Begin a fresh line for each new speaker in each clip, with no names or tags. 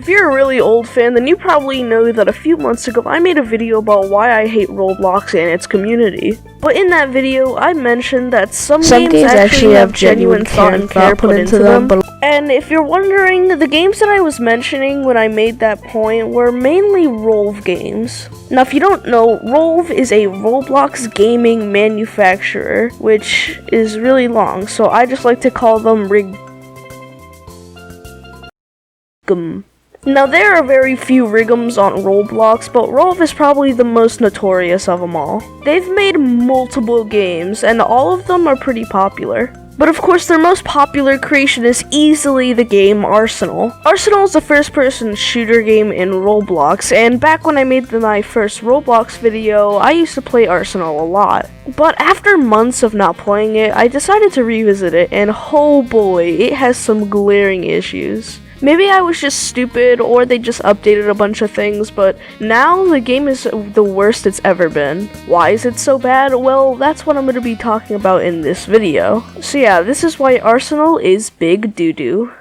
if you're a really old fan, then you probably know that a few months ago I made a video about why I hate Roblox and its community. But in that video, I mentioned that some games actually have genuine thought and care put into them. And if you're wondering, the games that I was mentioning when I made that point were mainly Rolv games. Now, if you don't know, Rolv is a Roblox gaming manufacturer, which is really long, so I just like to call them Now, there are very few Rigums on Roblox, but Rolv is probably the most notorious of them all. They've made multiple games, and all of them are pretty popular. But of course, their most popular creation is easily the game Arsenal. Arsenal is a first-person shooter game in Roblox, and back when I made my first Roblox video, I used to play Arsenal a lot. But after months of not playing it, I decided to revisit it, and oh boy, it has some glaring issues. Maybe I was just stupid, or they just updated a bunch of things, but now the game is the worst it's ever been. Why is it so bad? Well, that's what I'm going to be talking about in this video. So yeah, this is why Arsenal is big doo-doo.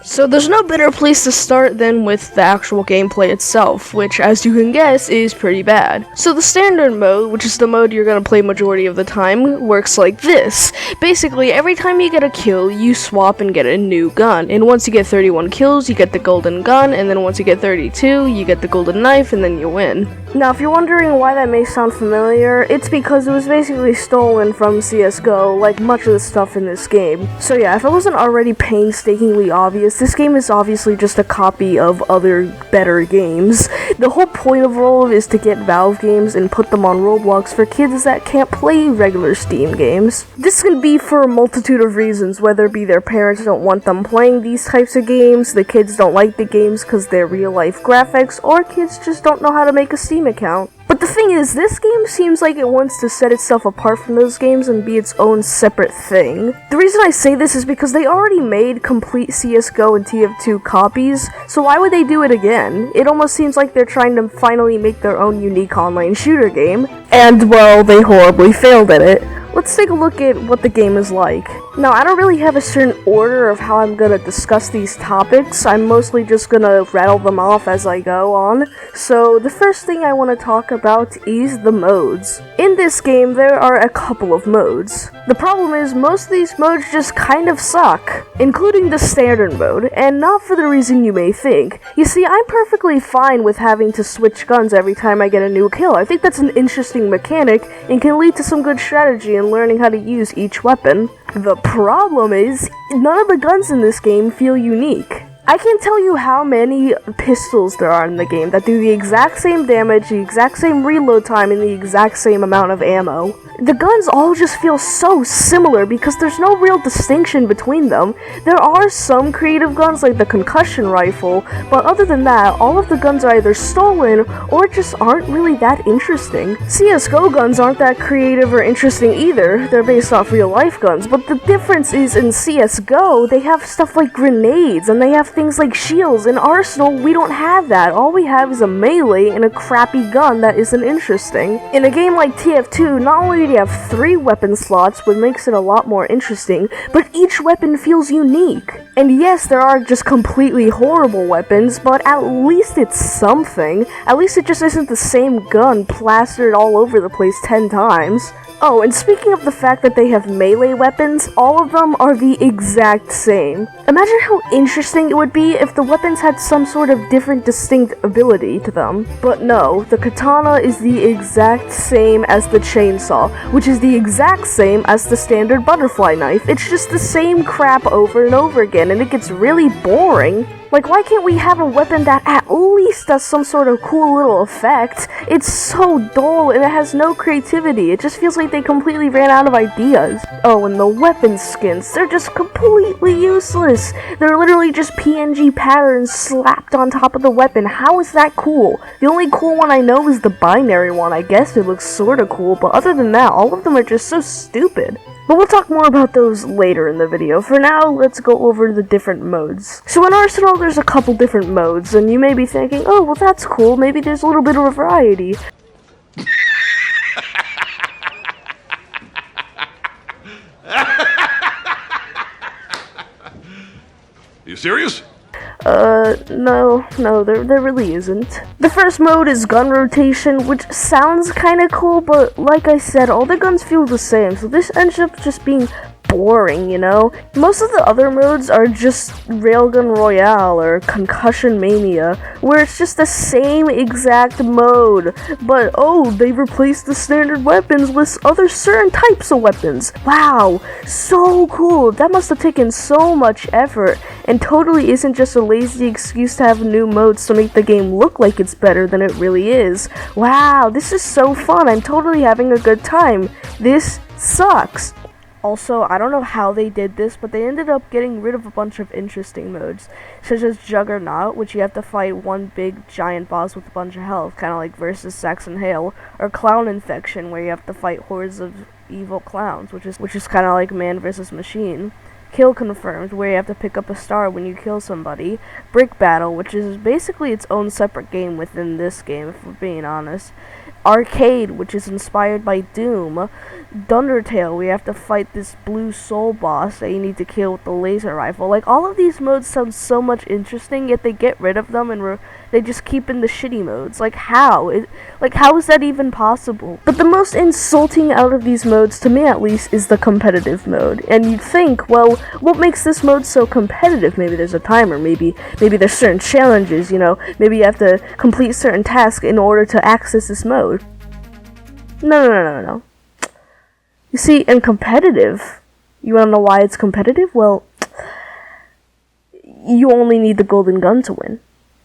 So there's no better place to start than with the actual gameplay itself, which, as you can guess, is pretty bad. So the standard mode, which is the mode you're gonna play majority of the time, works like this. Basically, every time you get a kill, you swap and get a new gun. And once you get 31 kills, you get the golden gun, and then once you get 32, you get the golden knife, and then you win. Now, if you're wondering why that may sound familiar, it's because it was basically stolen from CSGO, like much of the stuff in this game. So yeah, if it wasn't already painstakingly obvious, this game is obviously just a copy of other better games. The whole point of Rolv is to get Valve games and put them on Roblox for kids that can't play regular Steam games. This can be for a multitude of reasons, whether it be their parents don't want them playing these types of games, the kids don't like the games because they're real-life graphics, or kids just don't know how to make a Steam account. But the thing is, this game seems like it wants to set itself apart from those games and be its own separate thing. The reason I say this is because they already made complete CSGO and TF2 copies, so why would they do it again? It almost seems like they're trying to finally make their own unique online shooter game, and well, they horribly failed at it. Let's take a look at what the game is like. Now, I don't really have a certain order of how I'm gonna discuss these topics. I'm mostly just gonna rattle them off as I go on. So, the first thing I want to talk about is the modes. In this game, there are a couple of modes. The problem is, most of these modes just kind of suck, including the standard mode, and not for the reason you may think. You see, I'm perfectly fine with having to switch guns every time I get a new kill. I think that's an interesting mechanic, and can lead to some good strategy in learning how to use each weapon. The problem is, none of the guns in this game feel unique. I can't tell you how many pistols there are in the game that do the exact same damage, the exact same reload time, and the exact same amount of ammo. The guns all just feel so similar because there's no real distinction between them. There are some creative guns like the concussion rifle, but other than that, all of the guns are either stolen or just aren't really that interesting. CSGO guns aren't that creative or interesting either. They're based off real life guns, but the difference is in CSGO, they have stuff like grenades and they have things like shields. In Arsenal, we don't have that. All we have is a melee and a crappy gun that isn't interesting. In a game like TF2, not only do you have 3 weapon slots, which makes it a lot more interesting, but each weapon feels unique. And yes, there are just completely horrible weapons, but at least it's something. At least it just isn't the same gun plastered all over the place 10 times. Oh, and speaking of the fact that they have melee weapons, all of them are the exact same. Imagine how interesting it would be if the weapons had some sort of different distinct ability to them. But no, the katana is the exact same as the chainsaw, which is the exact same as the standard butterfly knife. It's just the same crap over and over again, and it gets really boring. Like, why can't we have a weapon that at least does some sort of cool little effect? It's so dull and it has no creativity. It just feels like they completely ran out of ideas. Oh, and the weapon skins, they're just completely useless. They're literally just PNG patterns slapped on top of the weapon. How is that cool? The only cool one I know is the binary one. I guess it looks sorta cool, but other than that, all of them are just so stupid. But we'll talk more about those later in the video. For now, let's go over the different modes. So in Arsenal, there's a couple different modes, and you may be thinking, oh, well that's cool, maybe there's a little bit of a variety.
You serious?
No, there really isn't. The first mode is gun rotation, which sounds kinda cool, but like I said, all the guns feel the same, so this ends up just being boring, you know? Most of the other modes are just Railgun Royale or Concussion Mania, where it's just the same exact mode, but oh, they replaced the standard weapons with other certain types of weapons. Wow, so cool. That must have taken so much effort, and totally isn't just a lazy excuse to have new modes to make the game look like it's better than it really is. Wow, this is so fun. I'm totally having a good time. This sucks. Also, I don't know how they did this, but they ended up getting rid of a bunch of interesting modes, such as Juggernaut, which you have to fight one big giant boss with a bunch of health, kind of like versus Saxon Hail, or Clown Infection, where you have to fight hordes of evil clowns, which is kind of like Man vs. Machine. Kill Confirmed, where you have to pick up a star when you kill somebody. Brick Battle, which is basically its own separate game within this game, if we're being honest. Arcade, which is inspired by Doom. Dundertale, where you have to fight this blue soul boss that you need to kill with the laser rifle. Like, all of these modes sound so much interesting, yet they get rid of them and they just keep in the shitty modes. Like, how? How is that even possible? But the most insulting out of these modes, to me at least, is the competitive mode. And you'd think, well, what makes this mode so competitive? Maybe there's a timer, maybe there's certain challenges, you know, maybe you have to complete certain tasks in order to access this mode. No. You see, in competitive, you wanna know why it's competitive? Well, you only need the golden gun to win.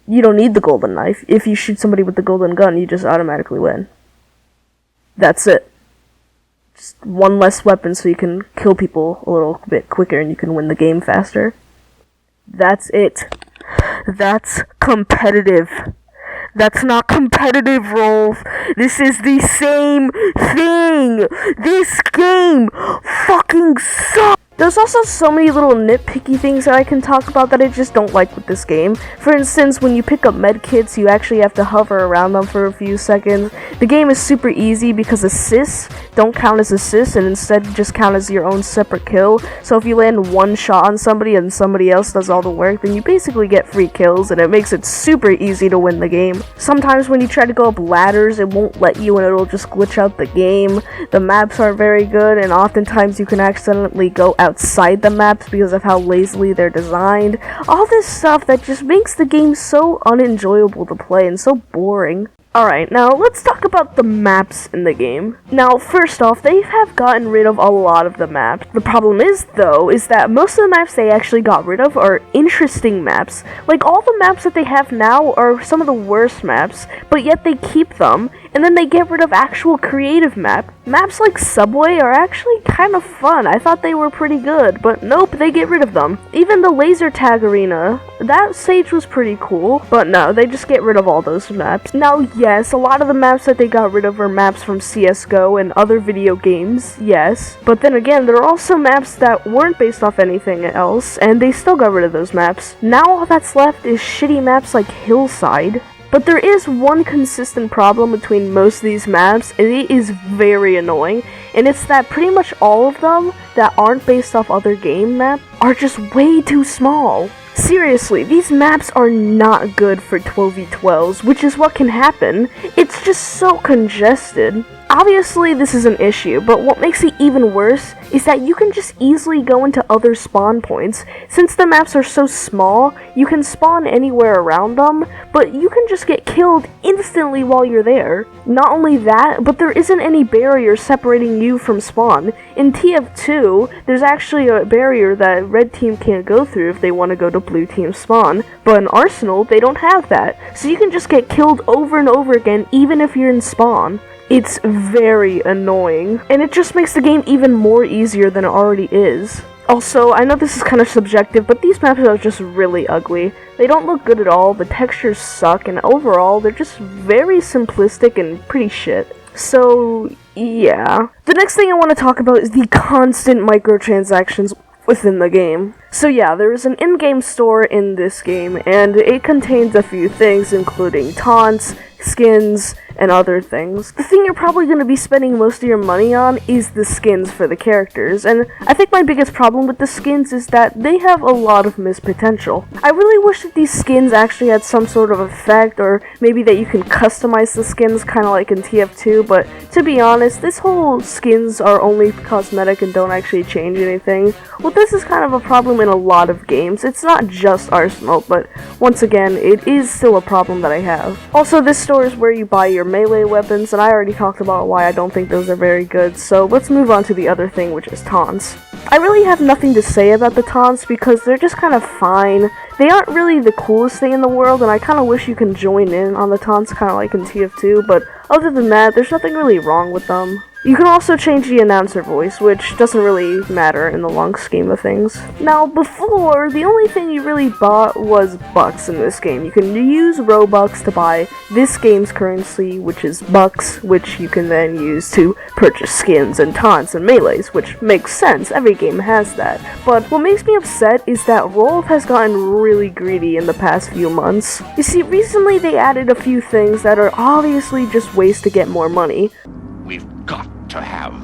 You don't need the golden knife. If you shoot somebody with the golden gun, you just automatically win. That's it. Just one less weapon so you can kill people a little bit quicker and you can win the game faster. That's it. That's competitive. That's not competitive, Rolf. This is the same thing. This game fucking sucks. There's also so many little nitpicky things that I can talk about that I just don't like with this game. For instance, when you pick up medkits, you actually have to hover around them for a few seconds. The game is super easy because assists don't count as assists and instead just count as your own separate kill. So if you land one shot on somebody and somebody else does all the work, then you basically get free kills and it makes it super easy to win the game. Sometimes when you try to go up ladders, it won't let you and it'll just glitch out the game. The maps aren't very good and oftentimes you can accidentally go outside the maps because of how lazily they're designed. All this stuff that just makes the game so unenjoyable to play and so boring. Alright, now let's talk about the maps in the game. Now, first off, they have gotten rid of a lot of the maps. The problem is, though, is that most of the maps they actually got rid of are interesting maps. Like, all the maps that they have now are some of the worst maps, but yet they keep them, and then they get rid of actual creative maps. Maps like Subway are actually kind of fun. I thought they were pretty good, but nope, they get rid of them. Even the laser tag arena, that stage was pretty cool, but no, they just get rid of all those maps. Now, yes, a lot of the maps that they got rid of are maps from CSGO and other video games, yes. But then again, there are also maps that weren't based off anything else, and they still got rid of those maps. Now all that's left is shitty maps like Hillside. But there is one consistent problem between most of these maps, and it is very annoying, and it's that pretty much all of them that aren't based off other game maps are just way too small. Seriously, these maps are not good for 12v12s, which is what can happen. It's just so congested. Obviously, this is an issue, but what makes it even worse is that you can just easily go into other spawn points. Since the maps are so small, you can spawn anywhere around them, but you can just get killed instantly while you're there. Not only that, but there isn't any barrier separating you from spawn. In TF2, there's actually a barrier that red team can't go through if they want to go to blue team spawn, but in Arsenal, they don't have that. So you can just get killed over and over again even if you're in spawn. It's very annoying, and it just makes the game even more easier than it already is. Also, I know this is kind of subjective, but these maps are just really ugly. They don't look good at all, the textures suck, and overall, they're just very simplistic and pretty shit. So, yeah. The next thing I want to talk about is the constant microtransactions within the game. So yeah, there is an in-game store in this game, and it contains a few things, including taunts, skins, and other things. The thing you're probably going to be spending most of your money on is the skins for the characters, and I think my biggest problem with the skins is that they have a lot of missed potential. I really wish that these skins actually had some sort of effect, or maybe that you can customize the skins kind of like in TF2, but to be honest, this whole skins are only cosmetic and don't actually change anything. Well, this is kind of a problem in a lot of games. It's not just Arsenal, but once again, it is still a problem that I have. Also, this store is where you buy your melee weapons, and I already talked about why I don't think those are very good, so let's move on to the other thing, which is taunts. I really have nothing to say about the taunts because they're just kind of fine. They aren't really the coolest thing in the world, and I kind of wish you can join in on the taunts, kind of like in TF2, but other than that, there's nothing really wrong with them. You can also change the announcer voice, which doesn't really matter in the long scheme of things. Now, before, the only thing you really bought was bucks in this game. You can use Robux to buy this game's currency, which is bucks, which you can then use to purchase skins and taunts and melees, which makes sense. Every game has that. But what makes me upset is that Rolf has gotten really greedy in the past few months. You see, recently they added a few things that are obviously just ways to get more money.
We've got to have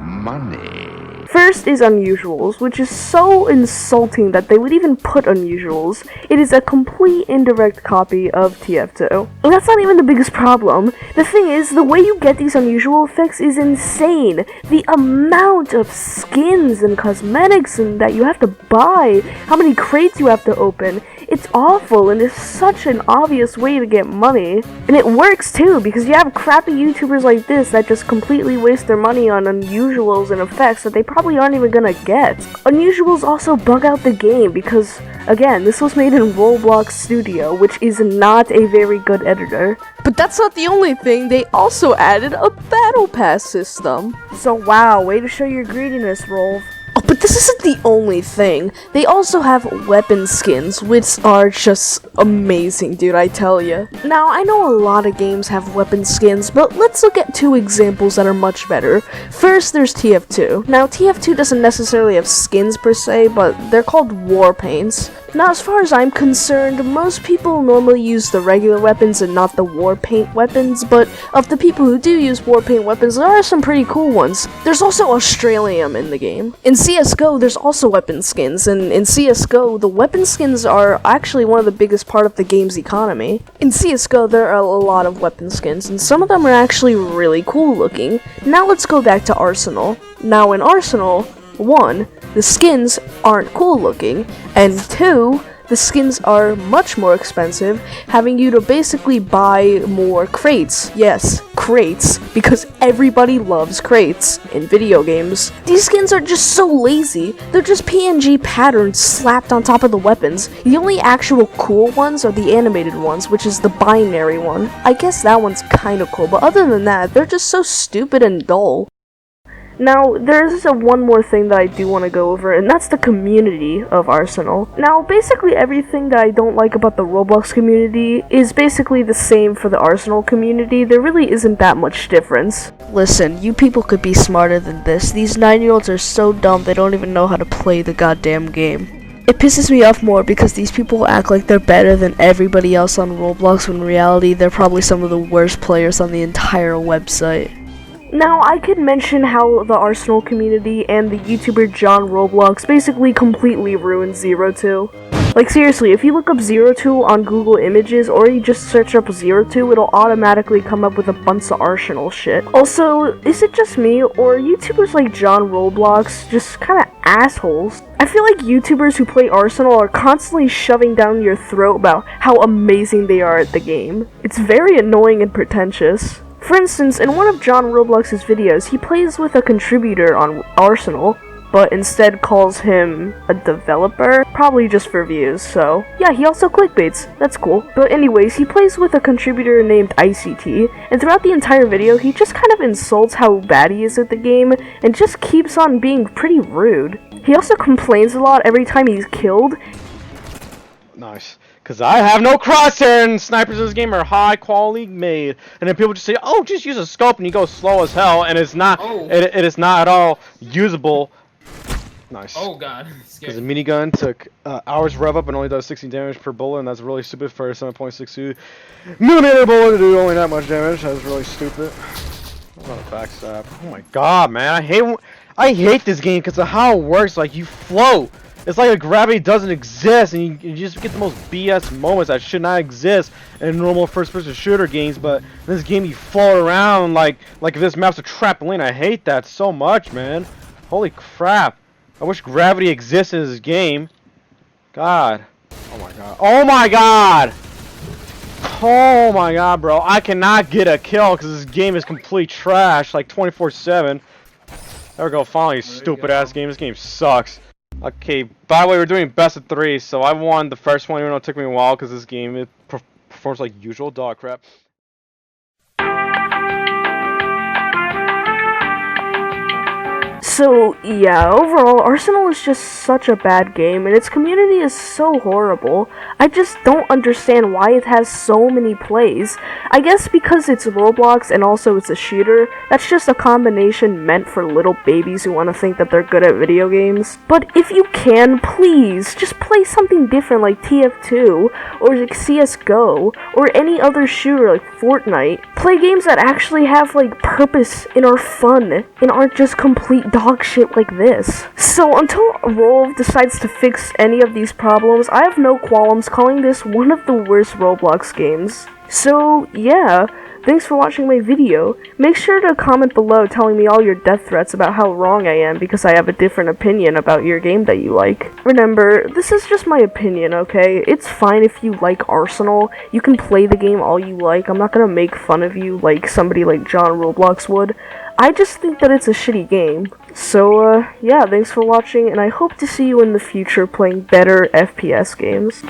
money.
First is unusuals, which is so insulting that they would even put unusuals. It is a complete indirect copy of TF2. And that's not even the biggest problem. The thing is, the way you get these unusual effects is insane. The amount of skins and cosmetics and that you have to buy, how many crates you have to open, it's awful, and it's such an obvious way to get money. And it works too, because you have crappy YouTubers like this that just completely waste their money on unusuals and effects that they probably aren't even gonna get. Unusuals also bug out the game because, again, this was made in Roblox Studio, which is not a very good editor.
But that's not the only thing, they also added a battle pass system.
So wow, way to show your greediness, Rolf.
Oh, but this isn't the only thing. They also have weapon skins, which are just amazing, dude, I tell ya. Now, I know a lot of games have weapon skins, but let's look at two examples that are much better. First, there's TF2. Now, TF2 doesn't necessarily have skins per se, but they're called war paints. Now, as far as I'm concerned, most people normally use the regular weapons and not the war paint weapons, but of the people who do use war paint weapons, there are some pretty cool ones. There's also Australium in the game. In CSGO, there's also weapon skins, and in CSGO, the weapon skins are actually one of the biggest part of the game's economy. In CSGO, there are a lot of weapon skins, and some of them are actually really cool looking. Now let's go back to Arsenal. Now in Arsenal, 1, the skins aren't cool looking, and 2, the skins are much more expensive, having you to basically buy more crates. Yes, crates, because everybody loves crates in video games. These skins are just so lazy. They're just PNG patterns slapped on top of the weapons. The only actual cool ones are the animated ones, which is the binary one. I guess that one's kinda cool, but other than that, they're just so stupid and dull.
Now, there's one more thing that I do want to go over, and that's the community of Arsenal. Now, basically everything that I don't like about the Roblox community is basically the same for the Arsenal community. There really isn't that much difference.
Listen, you people could be smarter than this. These 9-year-olds are so dumb they don't even know how to play the goddamn game. It pisses me off more because these people act like they're better than everybody else on Roblox when in reality they're probably some of the worst players on the entire website.
Now, I could mention how the Arsenal community and the YouTuber John Roblox basically completely ruined Zero2. Like, seriously, if you look up Zero2 on Google Images, or you just search up Zero2, it'll automatically come up with a bunch of Arsenal shit. Also, is it just me, or are YouTubers like John Roblox just kinda assholes? I feel like YouTubers who play Arsenal are constantly shoving down your throat about how amazing they are at the game. It's very annoying and pretentious. For instance, in one of John Roblox's videos, he plays with a contributor on Arsenal, but instead calls him a developer, probably just for views, so yeah, he also clickbaits, that's cool. But anyways, he plays with a contributor named ICT, and throughout the entire video, he just kind of insults how bad he is at the game, and just keeps on being pretty rude. He also complains a lot every time he's killed.
Nice. Because I have no crosshair, and snipers in this game are high quality made. And then people just say, oh, just use a scope and you go slow as hell, and it's not, it is not at all usable Nice.
Oh god.
Because the minigun took hours rev up and only does 16 damage per bullet, and that's really stupid for a 7.62 millimeter bullet to do only that much damage. That's really stupid. What a backstab. Oh my god, man. I hate this game because of how it works. Like, you float. It's like a gravity doesn't exist, and you just get the most BS moments that should not exist in normal first-person shooter games. But in this game, you float around like if this map's a trampoline. I hate that so much, man. Holy crap. I wish gravity existed in this game. God. Oh my god. Oh my god! Oh my god, bro. I cannot get a kill because this game is complete trash, like 24/7. There we go, finally, you stupid ass game. This game sucks. Okay, by the way, we're doing best of 3, so I won the first one, even though it took me a while because this game performs like usual dog crap.
So, yeah, overall, Arsenal is just such a bad game, and its community is so horrible. I just don't understand why it has so many plays. I guess because it's Roblox and also it's a shooter, that's just a combination meant for little babies who want to think that they're good at video games. But if you can, please, just play something different like TF2, or like CSGO, or any other shooter like Fortnite. Play games that actually have, like, purpose and are fun, and aren't just complete dog shit like this. So until Rolv decides to fix any of these problems, I have no qualms calling this one of the worst Roblox games. So yeah, thanks for watching my video. Make sure to comment below telling me all your death threats about how wrong I am because I have a different opinion about your game that you like. Remember, this is just my opinion, okay? It's fine if you like Arsenal. You can play the game all you like. I'm not gonna make fun of you like somebody like John Roblox would. I just think that it's a shitty game. So, yeah, thanks for watching, and I hope to see you in the future playing better FPS games.